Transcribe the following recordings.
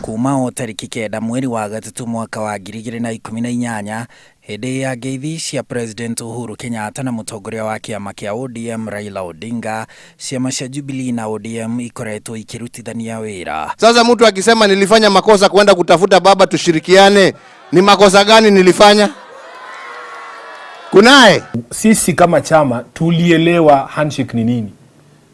kuma o tariki 9 mweri wa gatatu mwaka wa 2018 hĩndĩ ya ngeithi cia President Uhuru Kenyatta na mũtongoria wa kĩama kĩa ODM Raila Odinga, ciama cia Jubilee na ODM ikoretwo ikirutithania wĩra. Sasa mtu akisema nilifanya makosa kwenda kutafuta baba tushirikiane, ni makosa gani nilifanya? Kunae sisi kama chama tulielewa handshake ni nini,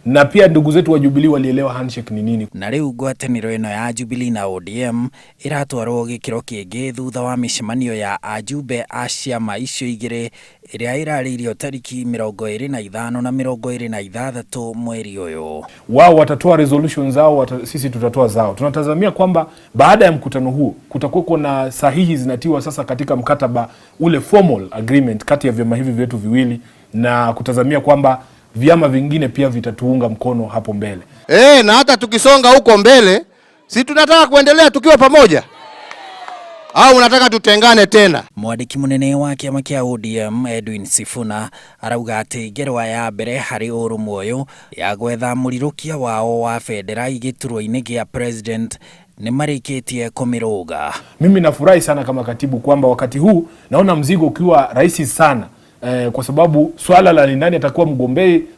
na pia ndugu zetu wa Jubilee walielewa handshake ni nini. Na rĩu ngwatanĩro ĩno ya Jubilee na ODM iratwarwo gĩkĩro kĩngĩ thutha wa mĩcemanio ya ajumbe a ciama icio igĩrĩ ĩrĩa ĩrarĩirio tariki 25 na 26 mweri ũyũ. Wao watatoa resolution zao, sisi tutatoa zao. Tunatazamia kwamba baada ya mkutano huu kutakuwa na sahihi zinatiwa sasa katika mkataba ule formal agreement kati ya vyama hivi vyetu viwili, na kutazamia kwamba vyama vingine pia vitatuunga mkono hapo mbele. Na hata tukisonga huko mbele, si tunataka kuendelea tukiwa pamoja? Au unataka tutengane tena? Mwandiki munene wa kĩama kĩa ODM Edwin Sifuna arauga atĩ ngerwa ya mbere harĩ ũrũmwe ũyũ ya gwetha mũrirũkia wao wa federa gĩturwa-inĩ gĩa president ni marĩkĩtie kũmĩrũga. Mimi nafurahi sana kama katibu kwamba wakati huu naona mzigo ukiwa rahisi sana, kwa sababu swala la nani atakuwa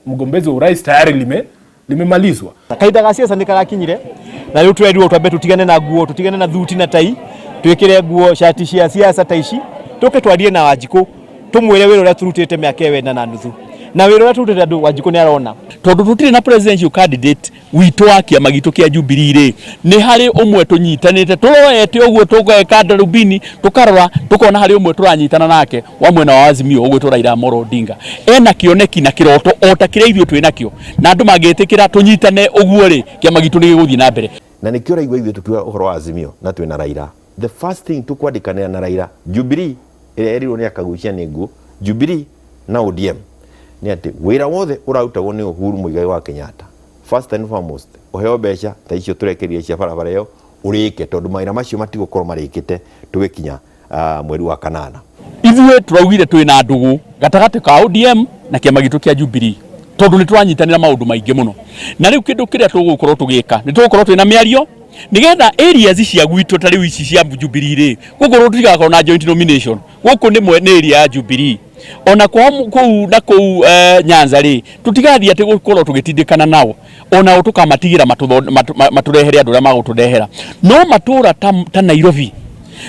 mgombezi wa urais tayari limemalizwa. Kaida ga siasa nikarakinyire na rĩu twerirwo twambe tutigane na nguo, tutigane na thuti na tai, twikire nguo shati cia siasa ta ici, tuke twarie na Wanjiku tumwire wĩra ũrĩa turutĩte mĩaka 9.5 na wĩra ũrĩa turutĩte andũ Wanjiku nĩ arona. Tondũ tutirĩ na presidential candidate witũ wa kĩama gitũ kĩa Jubilee rĩ, nĩ harĩ ũmwe tunyitanĩte turoete ũguo tũgeka darubini tukarora tukona harĩ ũmwe turanyitana nake wa mwena wa Azimio ũgwĩtwo Raila Amolo Odinga. Ena kĩoneki na kĩroto o ta kĩrĩa ithuĩ twĩ nakĩo, na andũ mangĩtĩkĩra tunyitane ũguo rĩ, kĩama gitũ nĩ gĩgũthiĩ na mbere. Na nĩ kĩo raigua ithuĩ tukiuga ũhoro wa Azimio na twĩ na Raila, the first thing tukwandĩkanĩra na Raila, Jubilee ĩrĩa erirwo nĩ akagucia nĩ nguo, Jubilee na ODM ni ati wira wothe urarutagwo ni Uhuru Muigai wa Kenyatta, first and foremost uheo mbeca ta icio turekeria cia barabara yo urike, tondu mawira macio matigũkorwo marĩkĩte tũgĩkinya mweri wa kanana. Ithuĩ turaugire twĩ na ndugu gatagatĩ ka ODM na kĩama gitũ kĩa Jubilee, tondu nĩ twanyitanĩra maũndũ maingĩ mũno, na rĩu kĩndũ kĩrĩa tũgũkorwo tũgĩka nĩ tũgũkorwo twĩ na mĩario nigetha areas cia gwitũ ta rĩu ici cia Jubilee rĩ, gũkorwo tũtigakorwo na joint nomination. Gũkũ nĩ area ya Jubilee, ona kũu na kũu Nyanza rĩ, tutigathia atĩ gũkorwo tũgĩtindĩkana nao, ona tũkamatigira matũrehere andũ arĩa magũtũrehera. No matũra ta Nairobi,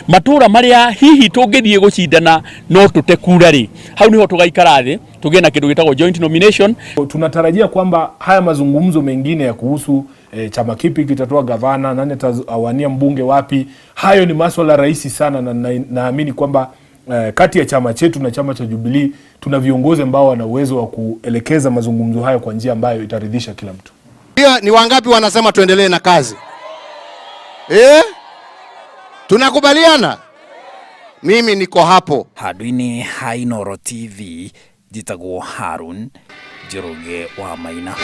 matũra marĩa hihi tũngĩthiĩ gũcindana no tũte kura rĩ, hau niho tũgaikara thĩ tũgĩe na kĩndũ gĩtagwo joint nomination. Tunatarajia kwamba haya mazungumzo mengine ya kuhusu chama kipi kitatoa gavana, nani atawania mbunge wapi, hayo ni masuala rahisi sana, na naamini kwamba kati ya chama chetu na chama cha Jubilee tuna viongozi ambao wana uwezo wa kuelekeza mazungumzo hayo kwa njia ambayo itaridhisha kila mtu. Pia ni wangapi wanasema tuendelee na kazi? Tunakubaliana? Mimi niko hapo. Hadwini Hainoro TV, jitagwo Harun Njoroge wa Maina.